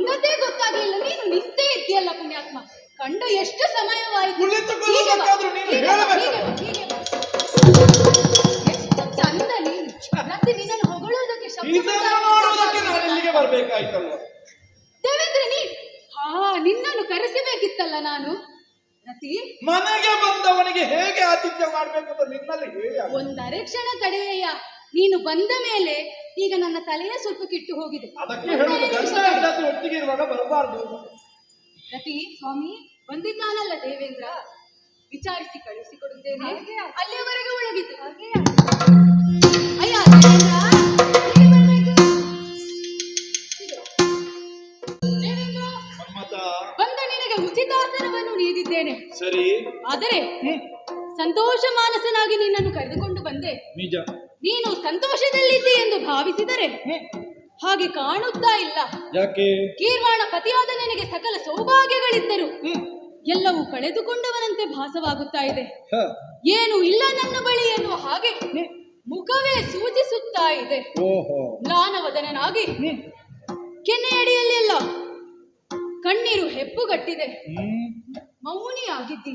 ಸಂಗತಿ ಗೊತ್ತಾಗ್ಲಿಲ್ಲ, ನೀನು ನಿಂತೇ ಇದ್ದೀಯಲ್ಲ ಪುಣ್ಯಾತ್ಮ. ಕಂಡು ಎಷ್ಟು ಸಮಯವಾಯಿತು. ಎಷ್ಟು ಚಂದ ನೀನು. ಮತ್ತೆ ನಿನ್ನನ್ನು ಹೊಗಳೋದಕ್ಕೆ ಬರ್ಬೇಕಾಯ್ತಲ್ಲ ದೇವೇಂದ್ರ. ನಿನ್ನನ್ನು ಕರೆಸಬೇಕಿತ್ತಲ್ಲ ನಾನು. ರತಿ, ಮನೆಗೆ ಬಂದವನಿಗೆ ಹೇಗೆ ಆತಿಥ್ಯ ಮಾಡ್ಬೇಕು ಅಂತ ನಿನ್ನಲ್ಲಿ ಹೇಳಿ ಒಂದರೆ ಕ್ಷಣ ತಡೆಯಯ್ಯ. ನೀನು ಬಂದ ಮೇಲೆ ಈಗ ನನ್ನ ತಲೆಯೇ ಸ್ವಲ್ಪ ಕೆಟ್ಟು ಹೋಗಿದೆ. ಒಟ್ಟಿಗೆ ಇರುವಾಗ ಬರಬಾರ್ದು. ರತಿ, ಸ್ವಾಮಿ ಬಂದಿದ್ದಾನಲ್ಲ ದೇವೇಂದ್ರ, ವಿಚಾರಿಸಿ ಕಳಿಸಿಕೊಡುತ್ತೇನೆ. ಅಲ್ಲಿಯವರೆಗೆ ಒಳಗಿದ್ದು ಅಯ್ಯ ಬಂದ ನಿನಗೆ ಉಚಿತಾಸನವನ್ನು ನೀಡಿದ್ದೇನೆ. ಸರಿ, ಆದರೆ ಸಂತೋಷ ಮಾನಸನಾಗಿ ನಿನ್ನನ್ನು ಕರೆದುಕೊಂಡು ಬಂದೆ. ನಿಜ, ನೀನು ಸಂತೋಷದಲ್ಲಿದ್ದೆ ಎಂದು ಭಾವಿಸಿದರೆ ಹಾಗೆ ಕಾಣುತ್ತಾ ಇಲ್ಲ. ಯಾಕೆ? ಕೀರ್ವಾಣ ಪತಿಯಾದ ನಿನಗೆ ಸಕಲ ಸೌಭಾಗ್ಯಗಳಿದ್ದರು ಎಲ್ಲವೂ ಕಳೆದುಕೊಂಡವನಂತೆ ಭಾಸವಾಗುತ್ತಾ ಇದೆ. ಏನು ಇಲ್ಲ ನನ್ನ ಬಳಿ ಎನ್ನುವ ಹಾಗೆ ಮುಖವೇ ಸೂಚಿಸುತ್ತಾ ಇದೆ. ಮ್ಲಾನವದನಾಗಿ ಕೆನ್ನೆಯಡಿಯಲ್ಲೆಲ್ಲ ಕಣ್ಣೀರು ಹೆಪ್ಪುಗಟ್ಟಿದೆ. ಮೌನಿಯಾಗಿದ್ದಿ.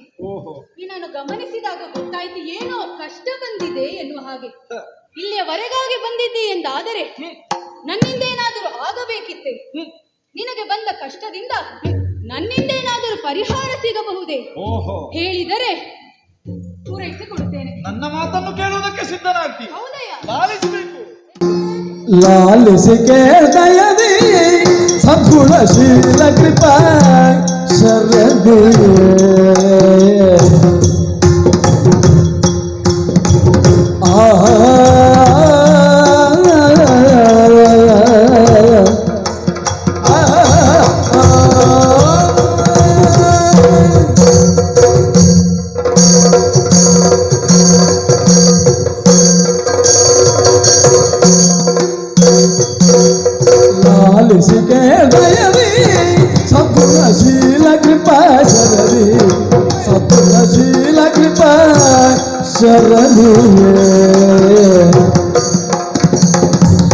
ನಿನ್ನನ್ನು ಗಮನಿಸಿದಾಗ ಗೊತ್ತಾಯ್ತು ಏನೋ ಕಷ್ಟ ಬಂದಿದೆ ಎನ್ನುವ ಹಾಗೆ. ಇಲ್ಲಿಯವರೆಗಾಗಿ ಬಂದಿದ್ದಿ ಎಂದಾದರೆ ನನ್ನಿಂದೇನಾದರೂ ಆಗಬೇಕಿತ್ತೆ. ನಿನಗೆ ಬಂದ ಕಷ್ಟದಿಂದ ನನ್ನಿಂದೇನಾದರೂ ಪರಿಹಾರ ಸಿಗಬಹುದೇ? ಹೇಳಿದರೆ ಪೂರೈಸಿಕೊಡುತ್ತೇನೆ. ನನ್ನ ಮಾತನ್ನು ಕೇಳುವುದಕ್ಕೆ ಸಿದ್ಧನಾಗ್ತಿ. ಹೌದಯ್ಯ, ಲಾಲಿಸಬೇಕು. ಲಾಲಿಸಿ ಕೇಳ್ದಯದಿ ಸದ್ಗುಣಶೀಲ ಕೃಪಾ ಶರದಿ ಸದ್ಗುಣಶೀಲ ಕೃಪಾ ಶರದಿ ಸದ್ಗುಣಶೀಲ ಕೃಪಾ ಶರದಿ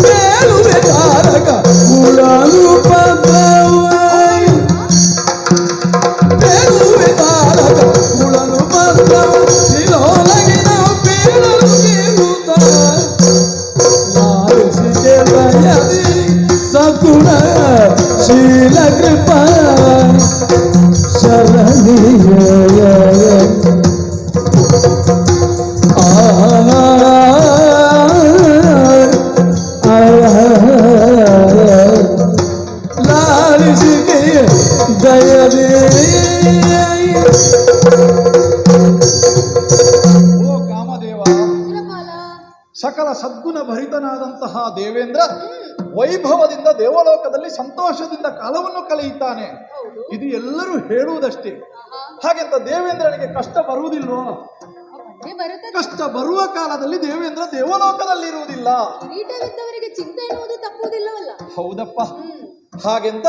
ಕೇಳುವೆ ತಾರಕ ಉಳಲು ಪದ್ರವಾಯಿ ಕೇಳುವೆ ತಾರಕ ಉಳಲು ಪದ್ರವ ಶಿಲೋಲಗಿನ ಬೀಳಲು ಗೀರುತ್ತ ಲಾಲಿಸಿಗೆ ದಯದಿ ಸದ್ಗುಣ ಶೀಲ ಕೃಪಾ ಶರಣಿ ಲಾಲಿಸಿಗೆ ದಯದಿ. ಓ ಕಾಮದೇವ, ಸಕಲ ಸದ್ಗುಣ ಭರಿತನಾದಂತಹ ದೇವೇಂದ್ರ ವೈಭವದಿಂದ ದೇವಲೋಕದಲ್ಲಿ ಸಂತೋಷದಿಂದ ಕಾಲವನ್ನು ಕಳೆಯುತ್ತಾನೆ. ಇದು ಎಲ್ಲರೂ ಹೇಳುವುದಷ್ಟೇ. ಹಾಗೆಂತ ದೇವೇಂದ್ರನಿಗೆ ಕಷ್ಟ ಬರುವುದಿಲ್ವೋ? ಕಷ್ಟ ಬರುವ ಕಾಲದಲ್ಲಿ ದೇವೇಂದ್ರ ದೇವಲೋಕದಲ್ಲಿ ಇರುವುದಿಲ್ಲ. ಚಿಂತೆ ಎನ್ನುವುದು ತಪ್ಪುವುದಿಲ್ಲವಲ್ಲ? ಹೌದಪ್ಪ. ಹಾಗೆಂತ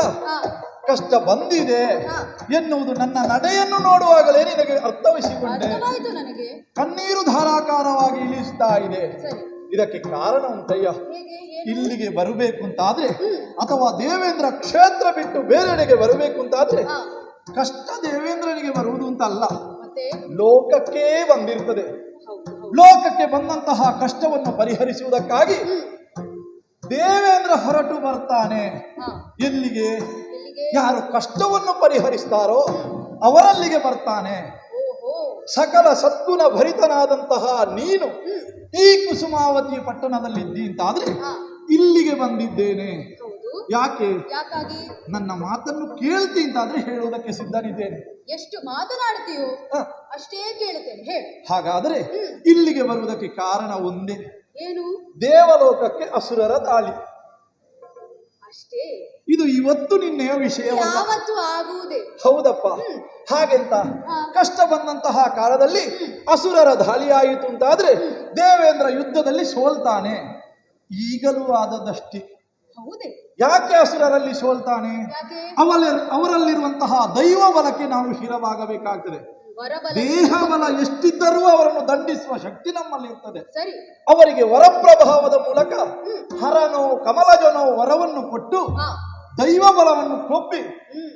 ಕಷ್ಟ ಬಂದಿದೆ ಎನ್ನುವುದು ನನ್ನ ನಡೆಯನ್ನು ನೋಡುವಾಗಲೇ ನಿನಗೆ ಅರ್ಥವಿಸಿಕೊಂಡೆ. ಕಣ್ಣೀರು ಧಾರಾಕಾರವಾಗಿ ಇಳಿಸ್ತಾ ಇದೆ. ಇದಕ್ಕೆ ಕಾರಣ ಉಂಟಯ್ಯ. ಇಲ್ಲಿಗೆ ಬರಬೇಕು ಅಂತಾದ್ರೆ ಅಥವಾ ದೇವೇಂದ್ರ ಕ್ಷೇತ್ರ ಬಿಟ್ಟು ಬೇರೆಡೆಗೆ ಬರಬೇಕು ಅಂತಾದ್ರೆ ಕಷ್ಟ ದೇವೇಂದ್ರನಿಗೆ ಬರುವುದು ಅಂತಲ್ಲ, ಲೋಕಕ್ಕೆ ಬಂದಿರ್ತದೆ. ಲೋಕಕ್ಕೆ ಬಂದಂತಹ ಕಷ್ಟವನ್ನು ಪರಿಹರಿಸುವುದಕ್ಕಾಗಿ ದೇವೇಂದ್ರ ಹೊರಟು ಬರ್ತಾನೆ. ಎಲ್ಲಿಗೆ? ಯಾರು ಕಷ್ಟವನ್ನು ಪರಿಹರಿಸ್ತಾರೋ ಅವರಲ್ಲಿಗೆ ಬರ್ತಾನೆ. ಸಕಲ ಸದ್ಗುಣ ಭರಿತನಾದಂತಹ ನೀನು ಈ ಕುಸುಮಾವತಿ ಪಟ್ಟಣದಲ್ಲಿದ್ದಿ ಅಂತಾದ್ರೆ ಇಲ್ಲಿಗೆ ಬಂದಿದ್ದೇನೆ. ಯಾಕೆ? ನನ್ನ ಮಾತನ್ನು ಕೇಳ್ತಿ ಅಂತಾದ್ರೆ ಹೇಳುವುದಕ್ಕೆ ಸಿದ್ಧನಿದ್ದೇನೆ. ಎಷ್ಟು ಮಾತನಾಡ್ತೀಯೋ ಅಷ್ಟೇ ಕೇಳುತ್ತೇನೆ, ಹೇಳು. ಹಾಗಾದ್ರೆ ಇಲ್ಲಿಗೆ ಬರುವುದಕ್ಕೆ ಕಾರಣ ಒಂದೇ. ಏನು? ದೇವಲೋಕಕ್ಕೆ ಅಸುರರ ದಾಳಿ. ಅಷ್ಟೇ. ಇದು ಇವತ್ತು ನಿನ್ನೆಯ ವಿಷಯವಲ್ಲ, ಆಗುವುದೇ. ಹೌದಪ್ಪ. ಹಾಗೆಂತ ಕಷ್ಟ ಬಂದಂತಹ ಕಾಲದಲ್ಲಿ ಅಸುರರ ದಾಳಿಯಾಯಿತು ಅಂತಾದ್ರೆ ದೇವೇಂದ್ರ ಯುದ್ಧದಲ್ಲಿ ಸೋಲ್ತಾನೆ. ಈಗಲೂ ಆದದಷ್ಟೇ. ಯಾಕೆ ಅಸುರರಲ್ಲಿ ಸೋಲ್ತಾನೆ? ಅವರಲ್ಲಿರುವಂತಹ ದೈವ ಬಲಕ್ಕೆ ನಾವು ಹಿರವಾಗಬೇಕಾಗ್ತದೆ. ದೇಹ ಬಲ ಎಷ್ಟಿದ್ದರೂ ಅವರನ್ನು ದಂಡಿಸುವ ಶಕ್ತಿ ನಮ್ಮಲ್ಲಿ ಇರ್ತದೆ. ಅವರಿಗೆ ವರಪ್ರಭಾವದ ಮೂಲಕ ಹರನೋ ಕಮಲಜನೋ ವರವನ್ನು ಕೊಟ್ಟು ದೈವ ಬಲವನ್ನು ಕೊಪ್ಪಿ ಹ್ಮ್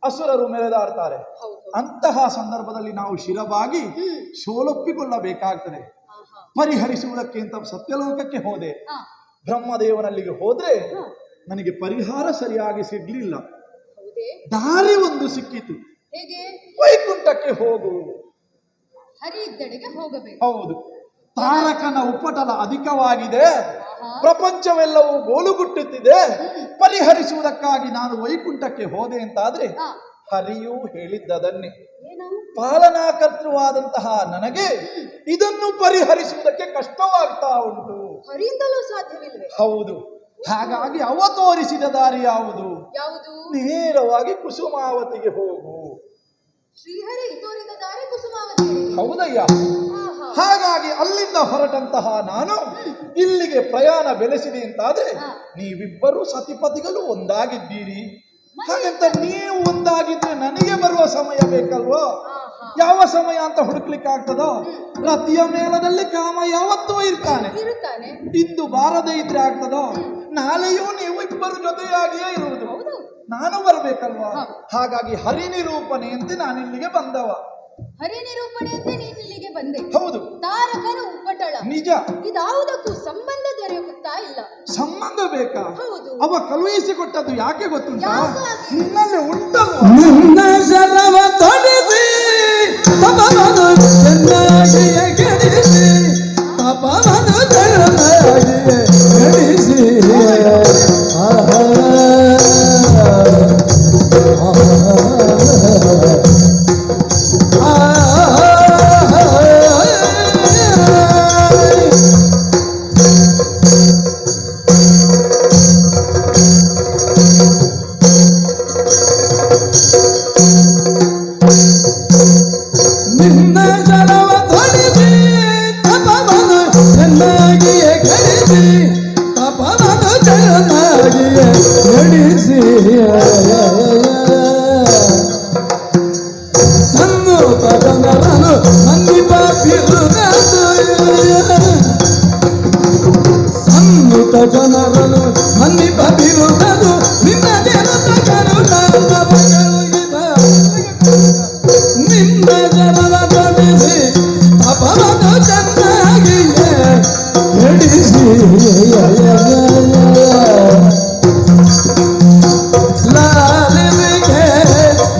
ಅಸುರರು ಮೆರೆದಾಡ್ತಾರೆ. ಹೌದು. ಅಂತಹ ಸಂದರ್ಭದಲ್ಲಿ ನಾವು ಶಿರವಾಗಿ ಸೋಲೊಪ್ಪಿಕೊಳ್ಳಬೇಕಾಗ್ತದೆ. ಆಹಾ. ಪರಿಹರಿಸುವುದಕ್ಕೆ ಅಂತ ಸತ್ಯಲೋಕಕ್ಕೆ ಹೋದೆ. ಹಾ. ಬ್ರಹ್ಮದೇವನಲ್ಲಿಗೆ ಹೋದ್ರೆ ಹಾ. ನನಗೆ ಪರಿಹಾರ ಸರಿಯಾಗಿ ಸಿಗ್ಲಿಲ್ಲ. ಹೌದೇ? ದಾರಿ ಒಂದು ಸಿಕ್ಕಿತು. ಹೇಗೆ? ವೈಕುಂಠಕ್ಕೆ ಹೋಗು. ಹರಿ ಇದ್ದಡೆಗೆ ಹೋಗಬೇಕು. ಹೌದು, ತಾರಕನ ಉಪಟಳ ಅಧಿಕವಾಗಿದೆ, ಆಹಾ. ಪ್ರಪಂಚವೆಲ್ಲವೂ ಗೋಲುಗುಟ್ಟುತ್ತಿದೆ. ಪರಿಹರಿಸುವುದಕ್ಕಾಗಿ ನಾನು ವೈಕುಂಠಕ್ಕೆ ಹೋದೆ ಅಂತಾದ್ರೆ ಹಾ. ಹರಿಯು ಹೇಳಿದ್ದದನ್ನೇ. ಏನು? ಪಾಲನಾಕರ್ತೃವಾದಂತಹ ನನಗೆ ಇದನ್ನು ಪರಿಹರಿಸುವುದಕ್ಕೆ ಕಷ್ಟವಾಗ್ತಾ ಉಂಟು. ಹರಿಯಿಂದಲೂ ಸಾಧ್ಯವಿಲ್ವೇ? ಹೌದು, ಹಾಗಾಗಿ ಅವ ತೋರಿಸಿದ ದಾರಿ ಯಾವುದು? ಯಾವುದು? ನೇರವಾಗಿ ಕುಸುಮಾವತಿಗೆ ಹೋಗು. ಶ್ರೀಹರಿ ತೋರಿದ ದಾರಿ ಕುಸುಮಾವತಿಗೆ. ಹೌದಯ್ಯ. ಆಹಾ. ಹಾಗಾಗಿ ಅಲ್ಲಿಂದ ಹೊರಟಂತಹ ನಾನು ಇಲ್ಲಿಗೆ ಪ್ರಯಾಣ ಬೆಳೆಸಿದೆ ಅಂತಾದ್ರೆ ಹಾ. ನೀವಿಬ್ಬರು ಸತಿಪತಿಗಳು ಒಂದಾಗಿದ್ದೀರಿ. ಹಾಗಂತ ನೀವು ಒಂದಾಗಿದ್ರೆ ನನಗೆ ಬರುವ ಸಮಯ ಬೇಕಲ್ವೋ? ಆಹಾ. ಯಾವ ಸಮಯ ಅಂತ ಹುಡುಕ್ಲಿಕ್ಕೆ ಆಗ್ತದೋ? ರತಿಯ ಮೇಳದಲ್ಲಿ ಕಾಮ ಯಾವತ್ತೂ ಇರ್ತಾನೆ. ಇರುತ್ತಾನೆ. ಇಂದು ಬಾರದೇ ಇದ್ರೆ ಆಗ್ತದೋ? ನಾಳೆಯೂ ನೀವು ಇಬ್ಬರು ಜೊತೆಯಾಗಿಯೇ ಇರುವುದು. ಹೌದು. ನಾನು ಬರ್ಬೇಕಲ್ವಾ? ಹಾ. ಹಾಗಾಗಿ ಹರಿನಿರೂಪಣೆಯಂತೆ ನಾನಿಲ್ಲಿಗೆ ಬಂದವ. ಹರಿ ನಿರೂಪಣೆಯಂತೆ ನೀನು ಇಲ್ಲಿಗೆ ಬಂದೆ. ಹೌದು, ತಾರಕನ ಉಪಟಳ ನಿಜ. ಇದಾವುದಕ್ಕೂ ಸಂಬಂಧ ದೊರೆಯುತ್ತಾ ಇಲ್ಲ. ಸಂಬಂಧ ಬೇಕಾ? ಹೌದು. ಅವ ಕಳುಹಿಸಿಕೊಟ್ಟದ್ದು ಯಾಕೆ ಗೊತ್ತುಂಟಾ? ಯಾಕಾಗಿ? ನಿನ್ನಲ್ಲಿ ಉಂಟಲ್ವಾ? ನಿನ್ನ ಶರವ ತೊಡಿಸಿ ತಪವನ್ನು ಚೆನ್ನಾಗಿಯೇ ಕೆಡಿಸಿ ತಪವನ್ನು ಚೆನ್ನಾಗಿಯೇ ಕೆಡಿಸಿ ನಿನ್ನ ಶರವ ತೊಡಿಸಿ ತಪವನ್ನು ಚೆನ್ನಾಗಿಯೇ ಕೆಡಿಸಿ ತಪವನ್ನು ಚೆನ್ನಾಗಿಯೇ ಕೆಡಿಸಿ ಸನ್ನುತ ಜನರನ್ನು ಮನ್ನಿಪ ಬಿರುಗದು ಸನ್ನುತ ಜನರನ್ನು ಮನ್ನಿಪ ಬಿರುಗದು ನಿನ್ನ ದೇವತ ಕರುಣ ನಿನ್ನ ಜನರ ತೊಡಿಸಿ ತಪವನ್ನು ಚೆನ್ನಾಗಿಯೇ ಕೆಡಿಸಿ ಲಾಲಿಗೆ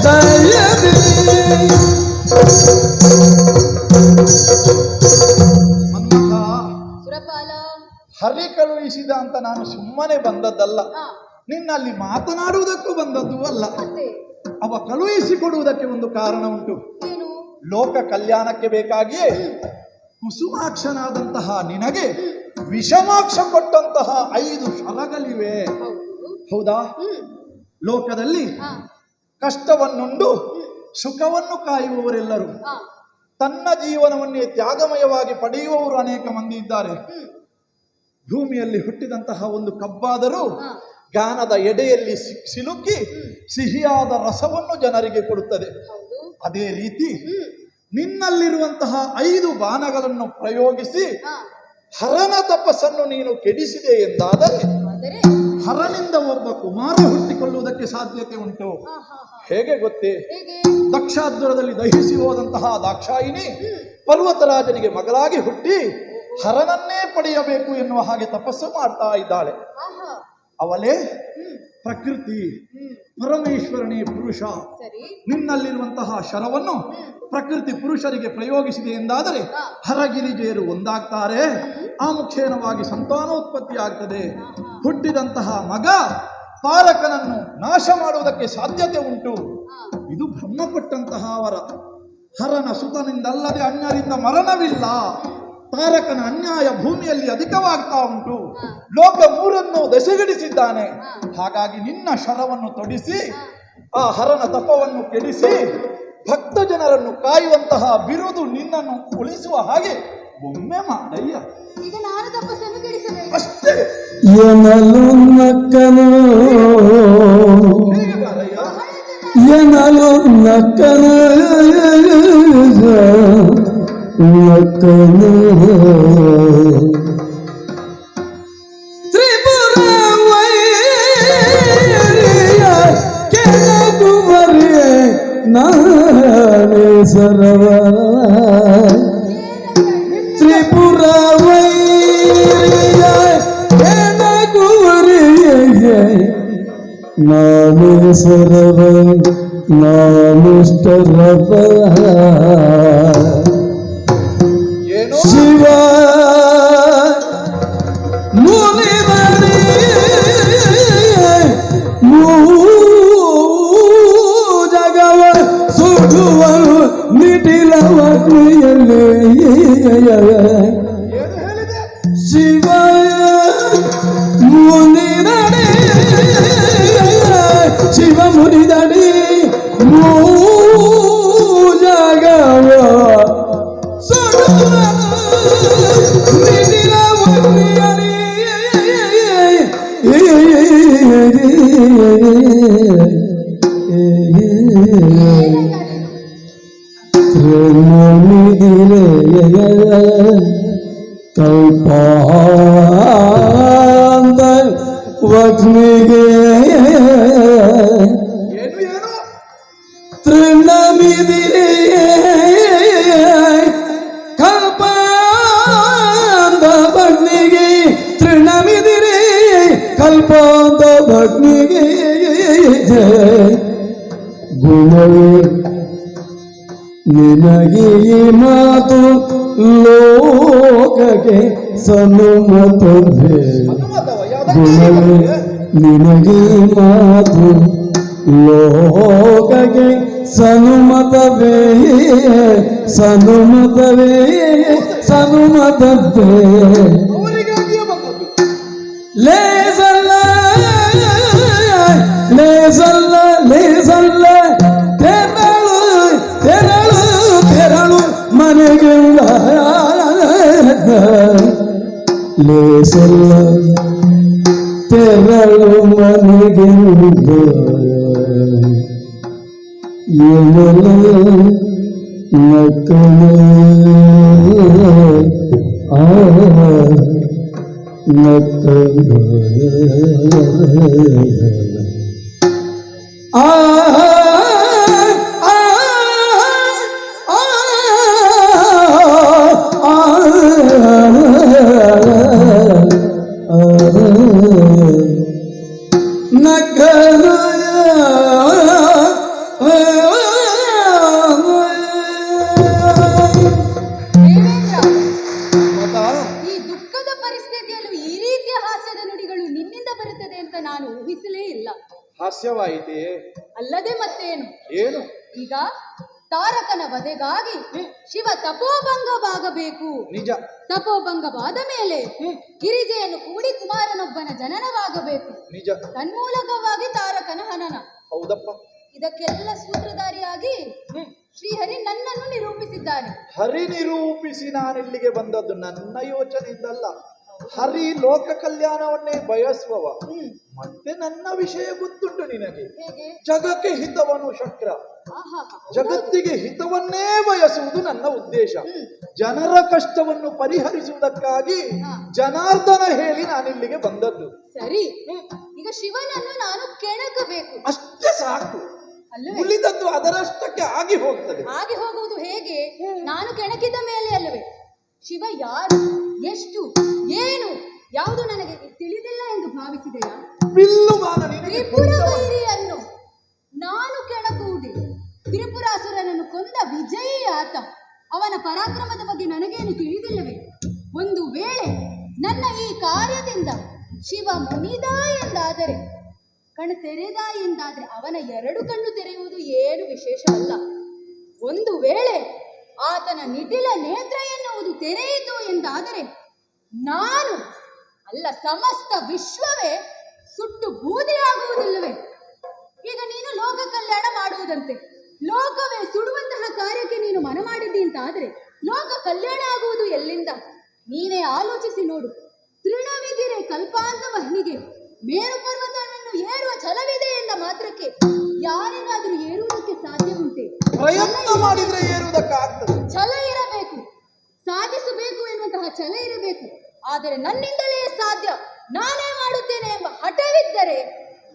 ದಯದಿ ಮನ್ಮಥ, ಸುರಪಾಲ. ಹರಿ ಕಳುಹಿಸಿದ ಅಂತ ನಾನು ಸುಮ್ಮನೆ ಬಂದದ್ದಲ್ಲ. ಹಾ. ನಿನ್ನಲ್ಲಿ ಮಾತನಾಡುವುದಕ್ಕೂ ಬಂದದ್ದು ಅಲ್ಲ. ಮತ್ತೆ ಅವ ಕಳುಹಿಸಿಕೊಡುವುದಕ್ಕೆ ಒಂದು ಕಾರಣ ಉಂಟು. ಏನು? ಲೋಕ ಕಲ್ಯಾಣಕ್ಕೆ ಬೇಕಾಗಿಯೇ ಕುಸುಮಾಕ್ಷನಾದಂತಹ ನಿನಗೆ ವಿಷಮಾಕ್ಷ ಕೊಟ್ಟಂತಹ 5 ಶರಗಳಿವೆ. ಹೌದು. ಹೌದಾ? ಹ್ಮ್. ಲೋಕದಲ್ಲಿ ಹಾ. ಕಷ್ಟವನ್ನುಂಡು ಸುಖವನ್ನು ಕಾಯುವವರೆಲ್ಲರೂ ಹಾ. ತನ್ನ ಜೀವನವನ್ನೇ ತ್ಯಾಗಮಯವಾಗಿ ಪಡೆಯುವವರು ಅನೇಕ ಮಂದಿ ಇದ್ದಾರೆ. ಹ್ಮ್. ಭೂಮಿಯಲ್ಲಿ ಹುಟ್ಟಿದಂತಹ ಒಂದು ಕಬ್ಬಾದರೂ ಹಾ. ಗಾನದ ಎಡೆಯಲ್ಲಿ ಸಿಲುಕಿ ಸಿಹಿಯಾದ ರಸವನ್ನು ಜನರಿಗೆ ಕೊಡುತ್ತದೆ. ಹೌದು. ಅದೇ ರೀತಿ ಹ್ಮ್. ನಿನ್ನಲ್ಲಿರುವಂತಹ 5 ಬಾಣಗಳನ್ನು ಪ್ರಯೋಗಿಸಿ ಹಾ. ಹರನ ತಪಸ್ಸನ್ನು ನೀನು ಕೆಡಿಸಿದೆ ಎಂದಾದರೆ ಆದರೆ ಹರನಿಂದ ಒಬ್ಬ ಕುಮಾರ ಹುಟ್ಟಿಕೊಳ್ಳುವುದಕ್ಕೆ ಸಾಧ್ಯತೆ ಉಂಟು. ಆಹಾ. ಹೇಗೆ ಗೊತ್ತೇ? ಹೇಗೆ? ದಕ್ಷಾದ್ವರದಲ್ಲಿ ದಹಿಸಿ ಹೋದಂತಹ ದಾಕ್ಷಾಯಿನಿ ಪರ್ವತರಾಜನಿಗೆ ಮಗಳಾಗಿ ಹುಟ್ಟಿ ಹರನನ್ನೇ ಪಡೆಯಬೇಕು ಎನ್ನುವ ಹಾಗೆ ತಪಸ್ಸು ಮಾಡ್ತಾ ಇದ್ದಾಳೆ. ಆಹಾ. ಅವಳೇ ಹ್ಮ್. ಪ್ರಕೃತಿ, ಹ್ಮ್. ಪರಮೇಶ್ವರನೇ ಪುರುಷ. ಸರಿ. ನಿನ್ನಲ್ಲಿರುವಂತಹ ಶರವನ್ನು ಪ್ರಕೃತಿ ಪುರುಷರಿಗೆ ಪ್ರಯೋಗಿಸಿದೆ ಎಂದಾದರೆ ಹರಗಿರಿಜೆಯರು ಒಂದಾಗ್ತಾರೆ. ಆ ಮುಖೇನವಾಗಿ ಸಂತಾನೋತ್ಪತ್ತಿ ಆಗ್ತದೆ. ಹುಟ್ಟಿದಂತಹ ಮಗ ತಾರಕನನ್ನು ನಾಶ ಮಾಡುವುದಕ್ಕೆ ಸಾಧ್ಯತೆ ಉಂಟು. ಇದು ಬ್ರಹ್ಮ ಕೊಟ್ಟಂತಹ ವರ. ಹರನ ಸುತನಿಂದಲ್ಲದೆ ಅನ್ಯರಿಂದ ಮರಣವಿಲ್ಲ. ತಾರಕನ ಅನ್ಯಾಯ ಭೂಮಿಯಲ್ಲಿ ಅಧಿಕವಾಗ್ತಾ ಉಂಟು. ಲೋಕ 3 ದೆಸೆಗಡಿಸಿದ್ದಾನೆ. ಹಾಗಾಗಿ ನಿನ್ನ ಶರವನ್ನು ತೊಡಿಸಿ ಆ ಹರನ ತಪವನ್ನು ಕೆಡಿಸಿ ಭಕ್ತ ಜನರನ್ನು ಕಾಯುವಂತಹ ಬಿರುದು ನಿನ್ನನ್ನು ಉಳಿಸುವ ಹಾಗೆ ಒಮ್ಮೆ ಮಾಡಯ್ಯ. ಈಗ ನಾನು ತಪಸ್ಸನ್ನು ಕೆಡಿಸಬೇಕು ಅಷ್ಟೇ. ಎನಲು ನಕ್ಕನು ಹೇಗೆ ಬಾರಯ್ಯ? ಎನಲು ನಕ್ಕನು ನಕ್ಕನು ತ್ರಿಪುರ ವೈರಿ ನಾನೇ ಸರವ ತ್ರಿಪುರ ವೈರಿಯ ಗುರಿಯ ನಾನೇ ಸರವ ನಾನಿಷ್ಟರವ ಏನು ಶಿವ ಮುನಿವರೇ ಜಗವ ಸುಡುವರು ನಿಟಿಲವ ಕ್ರಿಯಲೇ ಏನು ಹೇಳಿದೆ ಶಿವ ಮುನಿದಡೆ ಶಿವ ಮುನಿದಡೆ ಜಗವ ಕಲ್ಪಾಂತ ವಕ್ನಿಗೆ ಏನು ಏನು ತೃಣಮಿದಿರೆ ಕಲ್ಪಾಂತ ಭಗ್ನಿಗೆ ತೃಣಮಿದಿರೆ ಕಲ್ಪಾಂತ ಭಗ್ನಿಗೆ ಗುಣವೇ ನಿನಗೆ ಈ ಮಾತು ಲೋಕಕ್ಕೆ ಸನುಮತವೇ ಅನುಮತವ ಗುಣವೇ ಯಾವುದಕ್ಕೆ ನಿನಗೆ ಈ ಮಾತು ಲೋಕಕ್ಕೆ ಸನುಮತವೇ ಸನುಮತವೇ ಸನುಮತವೇ ಅವರಿಗಾಗಿಯೇ ಬಂದದ್ದು ಲೇಸಲ್ಲ ಲೇಸಲ್ಲ ಲೇಸಲ್ಲ ತೆರಳು ತೆರಳು ತೆರಳು ಮನೆಗೆ ಲೇಸಲ್ಲ ತೆರಳು ಮನೆಗೆ ಏನಲ್ಲ ನಕ್ಕಲ ನಕ್ಕಲ ದೇವೇಂದ್ರ, ಮತ ಈ ದುಃಖದ ಪರಿಸ್ಥಿತಿಯಲ್ಲೂ ಈ ರೀತಿಯ ಹಾಸ್ಯದ ನುಡಿಗಳು ನಿನ್ನಿಂದ ಬರುತ್ತದೆ ಅಂತ ನಾನು ಊಹಿಸಲೇ ಇಲ್ಲ. ಹಾಸ್ಯವಾಯಿತೇ ಅಲ್ಲದೆ ಮತ್ತೇನು, ಏನು ಈಗ ತಾರಕನ ವಧೆಗಾಗಿ ಶಿವ ತಪೋಭಂಗವಾಗಬೇಕು. ನಿಜ ತಪೋಭಂಗವಾದ ಮೇಲೆ ಗಿರಿಜೆಯನ್ನು ಕೂಡಿ ಕುಮಾರನೊಬ್ಬನ ಜನನವಾಗಬೇಕು. ನಿಜ ತನ್ಮೂಲಕವಾಗಿ ತಾರಕನ ಹನನ. ಹೌದಪ್ಪ ಇದಕ್ಕೆಲ್ಲ ಸೂತ್ರಧಾರಿಯಾಗಿ ಶ್ರೀಹರಿ ನನ್ನನ್ನು ನಿರೂಪಿಸಿದ್ದಾನೆ. ಹರಿ ನಿರೂಪಿಸಿ ನಾನಿಲ್ಲಿಗೆ ಬಂದದ್ದು ನನ್ನ ಯೋಚನೆಯಿಂದಲ್ಲ. ಹರಿ ಲೋಕ ಕಲ್ಯಾಣವನ್ನೇ ಬಯಸುವವ. ಮತ್ತೆ ನನ್ನ ವಿಷಯ ಗೊತ್ತುಂಟು ನಿನಗೆ. ಹೇಗೆ? ಜಗಕ್ಕೆ ಹಿತವನು ಶಕ್ರ. ಆಹಾಹಾ. ಜಗತ್ತಿಗೆ ಹಿತವನ್ನೇ ಬಯಸುವುದು ನನ್ನ ಉದ್ದೇಶ. ಜನರ ಕಷ್ಟವನ್ನು ಪರಿಹರಿಸುವುದಕ್ಕಾಗಿ ಜನಾರ್ದನ ಹೇಳಿ ನಾನಿಲ್ಲಿಗೆ ಬಂದದ್ದು. ಸರಿ, ಈಗ ಶಿವನನ್ನು ನಾನು ಕೆಣಕಬೇಕು. ಅಷ್ಟೇ ಸಾಕು. ಅಲ್ಲವೇ? ಉಳಿದದ್ದು ಅದರಷ್ಟಕ್ಕೆ ಆಗಿ ಹೋಗ್ತದೆ. ಹಾಗೆ ಹೋಗುವುದು ಹೇಗೆ? ನಾನು ಕೆಣಕಿದ ಮೇಲೆ ಅಲ್ಲವೇ? ಶಿವ ಯಾರು, ಎಷ್ಟು, ಏನು ಯಾವುದು ನನಗೆ ತಿಳಿದಿಲ್ಲ ಎಂದು ಭಾವಿಸಿದೆಯಾ? ಬಿಲ್ಲು ಬಾಣ ನಿನಗೆ ತ್ರಿಪುರ ವೈರಿಯನ್ನು ನಾನು ಕೆಣಕುವುದೇ? ತ್ರಿಪುರಾಸುರನನ್ನು ಕೊಂದ ವಿಜಯಿ ಆತ. ಅವನ ಪರಾಕ್ರಮದ ಬಗ್ಗೆ ನನಗೇನು ತಿಳಿದಿಲ್ಲವೇ? ಒಂದು ವೇಳೆ ನನ್ನ ಈ ಕಾರ್ಯದಿಂದ ಶಿವ ಮುನಿದ ಎಂದಾದರೆ, ಕಣ್ಣು ತೆರೆದ ಎಂದಾದರೆ ಅವನ ಎರಡು ಕಣ್ಣು ತೆರೆಯುವುದು ಏನು ವಿಶೇಷವಲ್ಲ. ಒಂದು ವೇಳೆ ಆತನ ನಿಟಿಲ ನೇತ್ರ ಎನ್ನುವುದು ತೆರೆಯಿತು ಎಂದಾದರೆ ನಾನು ಅಲ್ಲ, ಸಮಸ್ತ ವಿಶ್ವವೇ ಸುಟ್ಟು ಬೂದಿಯಾಗುವುದಿಲ್ಲವೇ? ಈಗ ನೀನು ಲೋಕ ಕಲ್ಯಾಣ ಮಾಡುವುದಂತೆ, ಲೋಕವೇ ಸುಡುವಂತಹ ಕಾರ್ಯಕ್ಕೆ ನೀನು ಮನ ಮಾಡಿದ್ದಿ ಅಂತ ಆದರೆ ಲೋಕ ಕಲ್ಯಾಣ ಆಗುವುದು ಎಲ್ಲಿಂದ? ನೀನೇ ಆಲೋಚಿಸಿ ನೋಡು. ತೃಣವಿದಿರೆ ಕಲ್ಪಾಂತ ವಹ್ನಿಗೆ, ಮೇರು ಪರ್ವತವನ್ನು ಏರುವ ಛಲವಿದೆ ಎಂದ ಮಾತ್ರಕ್ಕೆ ಯಾರಿಗಾದರೂ ಏರುವುದಕ್ಕೆ ಸಾಧ್ಯ ಉಂಟೆ? ಪ್ರಯತ್ನ ಮಾಡಿದ್ರೆ ಏರುವುದಕ್ಕಾಗ್ತದೆ. ಛಲ ಇರಬೇಕು, ಸಾಧಿಸಬೇಕು ಎನ್ನುವಂತಹ ಛಲ ಇರಬೇಕು. ಆದರೆ ನನ್ನಿಂದಲೇ ಸಾಧ್ಯ, ನಾನೇ ಮಾಡುತ್ತೇನೆ ಎಂಬ ಹಠವಿದ್ದರೆ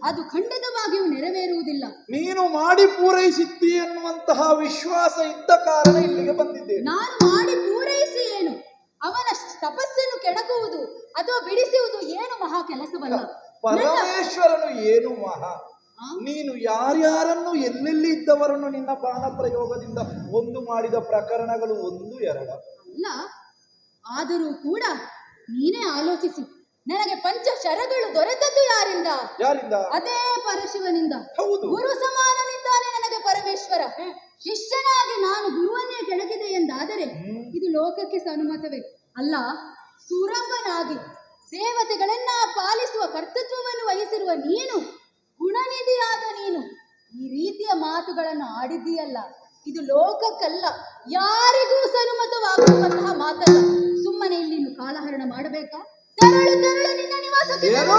ಅದು ಖಂಡಿತವಾಗಿಯೂ ನೆರವೇರುವುದಿಲ್ಲ. ನೀನು ಮಾಡಿ ಪೂರೈಸಿದ್ದಿ ಎನ್ನುವಂತಹ ವಿಶ್ವಾಸ ಇದ್ದ ಕಾರಣ ಇಲ್ಲಿಗೆ ಬಂದಿದ್ದೇನೆ. ನಾನು ಮಾಡಿ ಪೂರೈಸಿ ಏನು, ಅವನ ತಪಸ್ಸನ್ನು ಕೆಣಕುವುದು ಅಥವಾ ಬಿಡಿಸುವುದು ಏನು ಮಹಾ ಕೆಲಸವಲ್ಲ. ಪರಮೇಶ್ವರನು ಏನು ಮಹಾ, ನೀನು ಯಾರ್ಯಾರನ್ನು ಎಲ್ಲೆಲ್ಲಿ ಇದ್ದವರನ್ನು ನಿನ್ನ ಬಾಣ ಪ್ರಯೋಗದಿಂದ ಒಂದು ಮಾಡಿದ ಪ್ರಕರಣಗಳು ಒಂದು ಎರಡ ಅಲ್ಲ. ಆದರೂ ಕೂಡ ನೀನೇ ಆಲೋಚಿಸು, ನನಗೆ ಪಂಚ ಶರಗಳು ದೊರೆತದ್ದು ಯಾರಿಂದ? ಯಾರಿಂದ? ಅದೇ ಪರಶಿವನಿಂದ. ಹೌದು. ಗುರು ಸಮಾನನಿದ್ದಾನೆ ನನಗೆ ಪರಮೇಶ್ವರ. ಶಿಷ್ಯನಾಗಿ ನಾನು ಗುರುವನ್ನೇ ಕೆಳಗಿದೆ ಎಂದಾದರೆ ಇದು ಲೋಕಕ್ಕೆ ಸನುಮತವೇ ಅಲ್ಲ. ಸುರಂಗನಾಗಿ ದೇವತೆಗಳನ್ನ ಪಾಲಿಸುವ ಕರ್ತೃತ್ವವನ್ನು ವಹಿಸಿರುವ ನೀನು, ಗುಣನಿಧಿಯಾದ ನೀನು ಈ ರೀತಿಯ ಮಾತುಗಳನ್ನು ಆಡಿದ್ದೀಯಲ್ಲ, ಇದು ಲೋಕಕ್ಕಲ್ಲ, ಯಾರಿಗೂ ಸನುಮತವಾಗುವಂತಹ ಮಾತಲ್ಲ. ಸುಮ್ಮನೆ ಇಲ್ಲಿ ನೀನು ಕಾಲಹರಣ ಮಾಡಬೇಕಾ? ತೆರಳು ತೆರಳು ನಿನ್ನ ನಿವಾಸಕ್ಕೆ. ಏನು?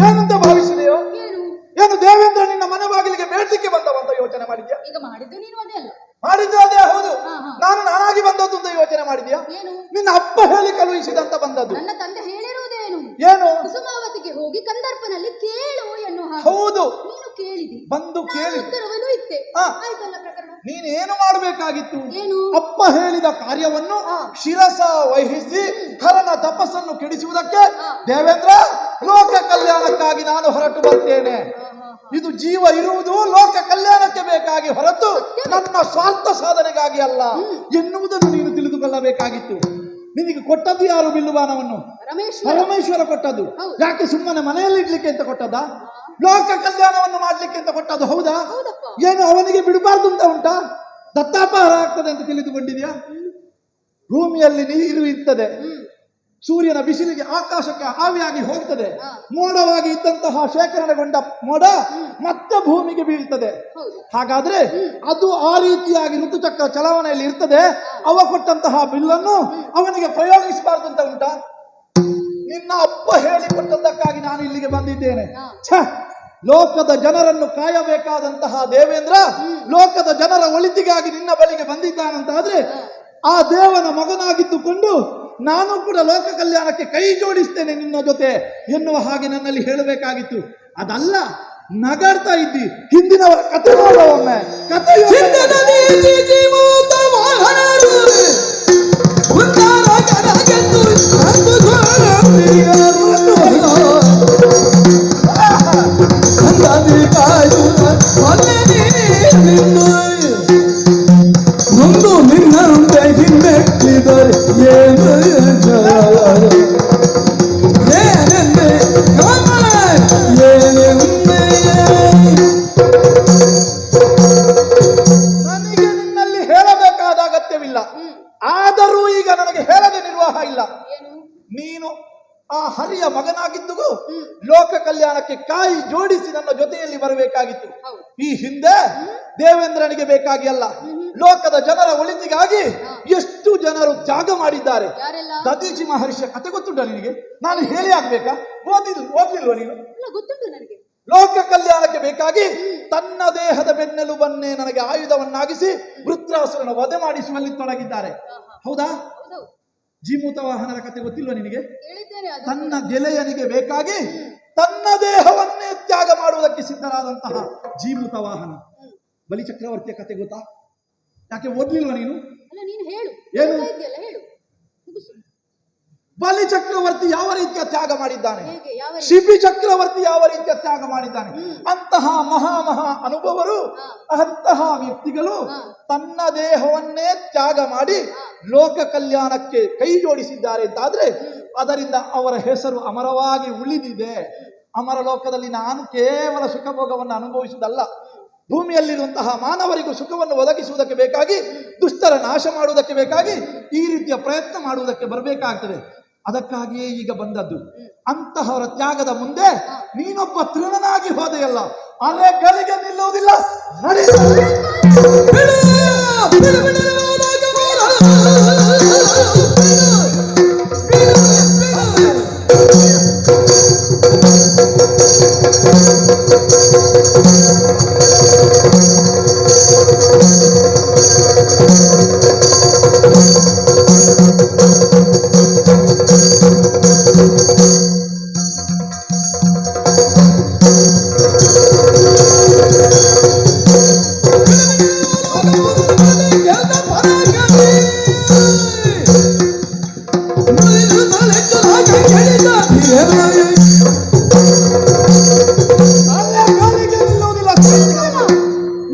ಏನಂತ ಭಾವಿಸಿದೆಯೋ? ಏನು ದೇವೇಂದ್ರ ನಿನ್ನ ಮನೆ ಬಾಗಿಲಿಗೆ ಬೇಡ್ಲಿಕ್ಕೆ ಬಂದವಂತ ಯೋಚನೆ ಮಾಡಿದ್ಯಾ? ಈಗ ಮಾಡಿದ್ದು ನೀನು ಅದೇ ಅಲ್ಲ. ಮಾಡಿದ್ದು ಅದೇ ಹೌದು. ನಾನಾಗಿ ಬಂದದ್ದು ಅಂತ ಯೋಚನೆ ಮಾಡಿದ್ಯಾ? ಏನು? ನಿನ್ನ ಅಪ್ಪ ಹೇಳಿ ಕಳುಹಿಸಿದಂತ ಬಂದದ್ದು. ನನ್ನ ತಂದೆ ಹೇಳಿರುವುದೇನು? ಏನು? ಕುಸುಮಾವತಿಗೆ ಹೋಗಿ ಕಂದರ್ಪನಲ್ಲಿ ಕೇಳು ಎನ್ನುವ ಹಾಗೆ. ಹೌದು. ನೀನು ಕೇಳಿದಿ, ಬಂದು ಕೇಳಿ ಉತ್ತರವನ್ನು ಇತ್ತೆ. ಆಯ್ತಲ್ಲ ಪ್ರಕರಣ. ನೀನೇನು ಮಾಡಬೇಕಾಗಿತ್ತು? ಏನು? ಅಪ್ಪ ಹೇಳಿದ ಕಾರ್ಯವನ್ನು ಶಿರಸ ವಹಿಸಿ ಹರನ ತಪಸ್ಸನ್ನು ಕೆಡಿಸುವುದಕ್ಕೆ ದೇವೇಂದ್ರ ಲೋಕ ಕಲ್ಯಾಣಕ್ಕಾಗಿ ನಾನು ಹೊರಟು ಬರ್ತೇನೆ. ಇದು ಜೀವ ಇರುವುದು ಲೋಕ ಕಲ್ಯಾಣಕ್ಕೆ ಬೇಕಾಗಿ ಹೊರತು ನನ್ನ ಸ್ವಾರ್ಥ ಸಾಧನೆಗಾಗಿ ಅಲ್ಲ ಎನ್ನುವುದನ್ನು ನೀನು ತಿಳಿದುಕೊಳ್ಳಬೇಕಾಗಿತ್ತು. ನಿನಗೆ ಕೊಟ್ಟದ್ದು ಯಾರು ಬಿಲ್ಲುಬಾಣವನ್ನು? ಪರಮೇಶ್ವರ ಕೊಟ್ಟದ್ದು. ಯಾಕೆ ಸುಮ್ಮನೆ ಮನೆಯಲ್ಲಿ ಇಡ್ಲಿಕ್ಕೆ ಅಂತ ಕೊಟ್ಟದ? ಲೋಕ ಕಲ್ಯಾಣವನ್ನು ಮಾಡ್ಲಿಕ್ಕೆ ಅಂತ ಕೊಟ್ಟದ್ದು. ಹೌದಾ? ಏನು ಅವನಿಗೆ ಬಿಡಬಾರ್ದು ಅಂತ ಉಂಟಾ? ದತ್ತಾಪಹಾರ ಆಗ್ತದೆ ಅಂತ ತಿಳಿದುಕೊಂಡಿದ್ಯಾ? ಭೂಮಿಯಲ್ಲಿ ನೀರು ಇರ್ತದೆ, ಸೂರ್ಯನ ಬಿಸಿಲಿಗೆ ಆಕಾಶಕ್ಕೆ ಆವಿಯಾಗಿ ಹೋಗ್ತದೆ, ಮೋಡವಾಗಿ ಇದ್ದಂತಹ ಶೇಖರಣೆಗೊಂಡ ಮೋಡ ಮತ್ತೆ ಭೂಮಿಗೆ ಬೀಳ್ತದೆ. ಹಾಗಾದ್ರೆ ಅದು ಆ ರೀತಿಯಾಗಿ ಋತುಚಕ್ರ ಚಲಾವಣೆಯಲ್ಲಿ ಇರ್ತದೆ. ಅವ ಕೊಟ್ಟಂತಹ ಬಿಲ್ಲನ್ನು ಅವನಿಗೆ ಪ್ರಯೋಗಿಸಬಾರ್ದು ಅಂತ ಉಂಟಾ? ನಿನ್ನ ಅಪ್ಪ ಹೇಳಿಕೊಟ್ಟದ್ದಕ್ಕಾಗಿ ನಾನು ಇಲ್ಲಿಗೆ ಬಂದಿದ್ದೇನೆ. ಲೋಕದ ಜನರನ್ನು ಕಾಯಬೇಕಾದಂತಹ ದೇವೇಂದ್ರ ಲೋಕದ ಜನರ ಒಳಿತಿಗಾಗಿ ನಿನ್ನ ಬಳಿಗೆ ಬಂದಿದ್ದಾನಂತಾದ್ರೆ ಆ ದೇವನ ಮಗನಾಗಿದ್ದುಕೊಂಡು ನಾನು ಕೂಡ ಲೋಕ ಕಲ್ಯಾಣಕ್ಕೆ ಕೈ ಜೋಡಿಸ್ತೇನೆ ನಿನ್ನ ಜೊತೆ ಎನ್ನುವ ಹಾಗೆ ನನ್ನಲ್ಲಿ ಹೇಳಬೇಕಾಗಿತ್ತು. ಅದಲ್ಲ, ನಗಾಡ್ತಾ ಇದ್ದಿ. ಹಿಂದಿನವರ ಕಥೆ ನೋಡೊಮ್ಮೆ. ಕಥೆಯು ಮುಂದು ನಿನ್ನಂತೆ ಹಿಮ್ಮೆಟ್ಟಿದರೆ ಏನೆಂದೆ ಕಮಲ ಏನೆಂದೆ. ನನಗೆ ನಿನ್ನಲ್ಲಿ ಹೇಳಬೇಕಾದ ಅಗತ್ಯವಿಲ್ಲ. ಆದರೂ ಈಗ ನನಗೆ ಹೇಳದೆ ನಿರ್ವಾಹ ಇಲ್ಲ. ನೀನು ಆ ಹರಿಯ ಮಗನಾಗಿದ್ದು ಲೋಕ ಕಲ್ಯಾಣಕ್ಕೆ ಕಾಯಿ ಜೋಡಿಸಿ ನನ್ನ ಜೊತೆಯಲ್ಲಿ ಬರಬೇಕಾಗಿತ್ತು. ಈ ಹಿಂದೆ ದೇವೇಂದ್ರನಿಗೆ ಬೇಕಾಗಿ ಅಲ್ಲ, ಲೋಕದ ಜನರ ಒಳಿತಿಗಾಗಿ ಎಷ್ಟು ಜನರು ತ್ಯಾಗ ಮಾಡಿದ್ದಾರೆ. ದದೀಚಿ ಮಹರ್ಷಿಯ ಕಥೆ ಗೊತ್ತುಂಟ ನಿನಗೆ? ನಾನು ಹೇಳಿ ಆಗ್ಬೇಕಾ? ಓದಿಲ್ವ ನೀನು? ಗೊತ್ತುಂಟು ನನಗೆ. ಲೋಕ ಕಲ್ಯಾಣಕ್ಕೆ ಬೇಕಾಗಿ ತನ್ನ ದೇಹದ ಬೆನ್ನೆಲುಬನ್ನೇ ನನಗೆ ಆಯುಧವನ್ನಾಗಿಸಿ ವೃತ್ರಾಸುರನ ವಧೆ ಮಾಡಿಸುವಲ್ಲಿ ತೊಡಗಿದ್ದಾರೆ. ಹೌದಾ? ಜೀಮೂತ ವಾಹನದ ಕಥೆ ಗೊತ್ತಿಲ್ವ ನಿನಗೆ? ತನ್ನ ಗೆಳೆಯನಿಗೆ ಬೇಕಾಗಿ ತನ್ನ ದೇಹವನ್ನೇ ತ್ಯಾಗ ಮಾಡುವುದಕ್ಕೆ ಸಿದ್ಧರಾದಂತಹ ಜೀಮೂತ ವಾಹನ. ಬಲಿ ಚಕ್ರವರ್ತಿಯ ಕಥೆ ಗೊತ್ತಾ? ಯಾಕೆ ಓದ್ಲಿಲ್ವ ನೀನು? ಅಲ್ಲ, ನೀನು ಹೇಳು. ಏನು? ಬಲಿ ಚಕ್ರವರ್ತಿ ಯಾವ ರೀತಿಯ ತ್ಯಾಗ ಮಾಡಿದ್ದಾನೆ, ಹೇಗೆ ಯಾವ ರೀತಿ? ಶಿಬಿ ಚಕ್ರವರ್ತಿ ಯಾವ ರೀತಿಯ ತ್ಯಾಗ ಮಾಡಿದ್ದಾನೆ. ಅಂತಹ ಮಹಾ ಅನುಭವರು, ಅಂತಹ ವ್ಯಕ್ತಿಗಳು ತನ್ನ ದೇಹವನ್ನೇ ತ್ಯಾಗ ಮಾಡಿ ಲೋಕ ಕಲ್ಯಾಣಕ್ಕೆ ಕೈ ಜೋಡಿಸಿದ್ದಾರೆ ಅಂತಾದ್ರೆ ಅದರಿಂದ ಅವರ ಹೆಸರು ಅಮರವಾಗಿ ಉಳಿದಿದೆ. ಅಮರ ಲೋಕದಲ್ಲಿ ನಾನು ಕೇವಲ ಸುಖಭೋಗವನ್ನು ಅನುಭವಿಸುವುದಲ್ಲ, ಭೂಮಿಯಲ್ಲಿರುವಂತಹ ಮಾನವರಿಗೂ ಸುಖವನ್ನು ಒದಗಿಸುವುದಕ್ಕೆ ಬೇಕಾಗಿ, ದುಷ್ಟರ ನಾಶ ಮಾಡುವುದಕ್ಕೆ ಬೇಕಾಗಿ ಈ ರೀತಿಯ ಪ್ರಯತ್ನ ಮಾಡುವುದಕ್ಕೆ ಬರಬೇಕಾಗ್ತದೆ. ಅದಕ್ಕಾಗಿಯೇ ಈಗ ಬಂದದ್ದು. ಅಂತಹವರ ತ್ಯಾಗದ ಮುಂದೆ ನೀನೊಬ್ಬ ತೃಣನಾಗಿ ಹೋದೆಯಲ್ಲ, ಅಲೆಗಳಿಗೆ ನಿಲ್ಲುವುದಿಲ್ಲ. ನಡಿ.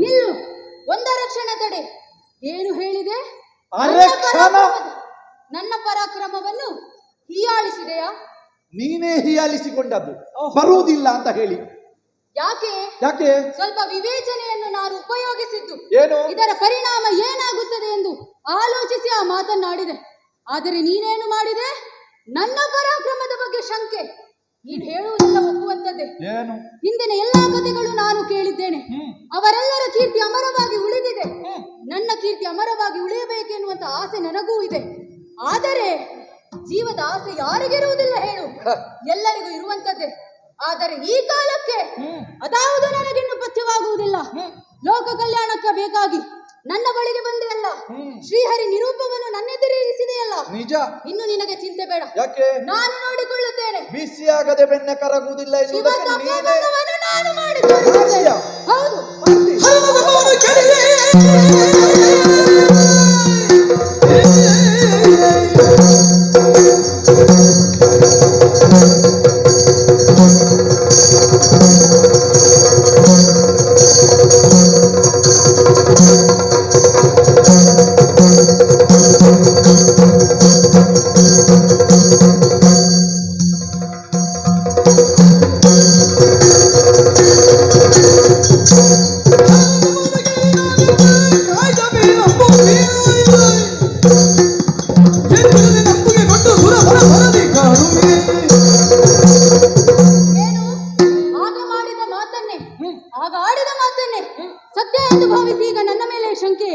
ನಿಲ್ಲು, ಒಂದರ ಕ್ಷಣ ತಡೆ. ಏನು ಹೇಳಿದೆ? ನನ್ನ ಪರಾಕ್ರಮವನ್ನು ಹೀಯಾಳಿಸಿದೆಯಾ? ನೀನೇ ಹೀಯಾಳಿಸಿಕೊಂಡದ್ದು, ಬರುವುದಿಲ್ಲ ಅಂತ ಹೇಳಿ. ಯಾಕೆ? ಸ್ವಲ್ಪ ವಿವೇಚನೆಯನ್ನು ನಾನು ಉಪಯೋಗಿಸಿದ್ದು. ಏನು? ಇದರ ಪರಿಣಾಮ ಏನಾಗುತ್ತದೆ ಎಂದು ಆಲೋಚಿಸಿ ಆ ಮಾತನ್ನಾಡಿದೆ. ಆದರೆ ನೀನೇನು ಮಾಡಿದೆ? ನನ್ನ ಪರಾಕ್ರಮದ ಬಗ್ಗೆ ಶಂಕೆ. ನೀನು ಹೇಳುವುದೆಲ್ಲ ಒಪ್ಪುವಂತದ್ದೇ. ಏನು? ಹಿಂದಿನ ಎಲ್ಲಾ ಕಥೆಗಳು ನಾನು ಕೇಳಿದ್ದೇನೆ. ಅವರೆಲ್ಲರ ಕೀರ್ತಿ ಅಮರವಾಗಿ ಉಳಿದಿದೆ. ನನ್ನ ಕೀರ್ತಿ ಅಮರವಾಗಿ ಉಳಿಯಬೇಕೆನ್ನುವಂತ ಆಸೆ ನನಗೂ ಇದೆ. ಆದರೆ ಜೀವದ ಆಸೆ ಯಾರಿಗಿರುವುದಿಲ್ಲ ಹೇಳು? ಎಲ್ಲರಿಗೂ ಇರುವಂತದ್ದೇ. ಆದರೆ ಈ ಕಾಲಕ್ಕೆ ಅದಾವುದು ನನಗಿನ್ನು ಪಥ್ಯವಾಗುವುದಿಲ್ಲ. ಲೋಕ ಕಲ್ಯಾಣಕ್ಕೆ ಬೇಕಾಗಿ ನನ್ನ ಬಳಿಗೆ ಬಂದೆಯಲ್ಲ, ಶ್ರೀಹರಿ ನಿರೂಪವನ್ನು ನನ್ನೆದುರಿಸಿದೆಯಲ್ಲ, ನಿಜ. ಇನ್ನು ನಿನಗೆ ಚಿಂತೆ ಬೇಡ. ಯಾಕೆ? ನಾನು ನೋಡಿಕೊಳ್ಳುತ್ತೇನೆ. ಬಿಸಿಯಾಗದೆ ಬೆಣ್ಣೆ ಕರಗುವುದಿಲ್ಲ ನಾನು ಮಾಡಿಕೊಳ್ಳುತ್ತೇನೆ. ಹೌದು. ಸತ್ಯ ಎಂದು ಭಾವಿಸಿ ಈಗ ನನ್ನ ಮೇಲೆ ಶಂಕೆ.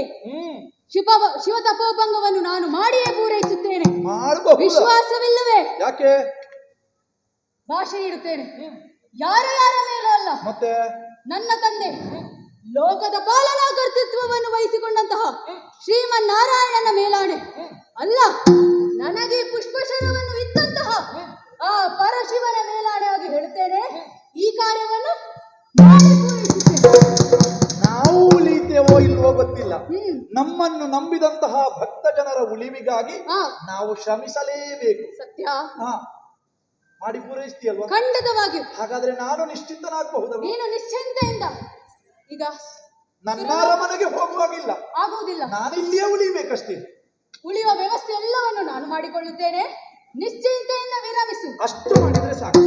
ಶಿವ ತಪೋಭಂಗವನ್ನು ನಾನು ಮಾಡಿಯೇ ಪೂರೈಸುತ್ತೇನೆ. ವಿಶ್ವಾಸವಿಲ್ಲವೇ? ಯಾಕೆ? ಭಾಷೆ ಇಡುತ್ತೇನೆ. ಯಾರ ಮೇಲೂ ಅಲ್ಲ, ಮತ್ತೆ ನನ್ನ ತಂದೆ ಲೋಕದ ಪಾಲನಾ ಕರ್ತೃತ್ವವನ್ನು ವಹಿಸಿಕೊಂಡಂತಹ ಶ್ರೀಮನ್ನಾರಾಯಣನ ಮೇಲಾಣೆ ಅಲ್ಲ, ನನಗೆ ಪುಷ್ಪಶರವನ್ನು ಇತ್ತಂತಹ ಆ ಪರಶಿವನ ಮೇಲಾಣೆಯಾಗಿ ಹೇಳುತ್ತೇನೆ, ಈ ಕಾರ್ಯವನ್ನು ನಾವು ಉಳಿತೇವೋ ಇಲ್ವೋ ಗೊತ್ತಿಲ್ಲ. ನಮ್ಮನ್ನು ನಂಬಿದಂತಹ ಭಕ್ತ ಜನರ ಉಳಿವಿಗಾಗಿ ನಾವು ಶ್ರಮಿಸಲೇಬೇಕು. ಸತ್ಯ. ಮಾಡಿ ಪೂರೈಸ್ತೀಯಲ್ವಾ? ಖಂಡಿತವಾಗಿ. ಹಾಗಾದ್ರೆ ನಾನು ನಿಶ್ಚಿಂತನಾಗಬಹುದು. ನೀನು ನಿಶ್ಚಿಂತೆಯಿಂದ ಈಗ ನನ್ನ ಅರಮನೆಗೆ ಹೋಗುವಾಗಿಲ್ಲ, ಆಗುವುದಿಲ್ಲ. ನಾನು ಇಲ್ಲಿಯೇ ಉಳಿಬೇಕಷ್ಟೇ. ಉಳಿಯುವ ವ್ಯವಸ್ಥೆ ಎಲ್ಲವನ್ನು ನಾನು ಮಾಡಿಕೊಳ್ಳುತ್ತೇನೆ. ನಿಶ್ಚಿಂತೆಯಿಂದ ವಿರಮಿಸು. ಅಷ್ಟು ಮಾಡಿದ್ರೆ ಸಾಕು.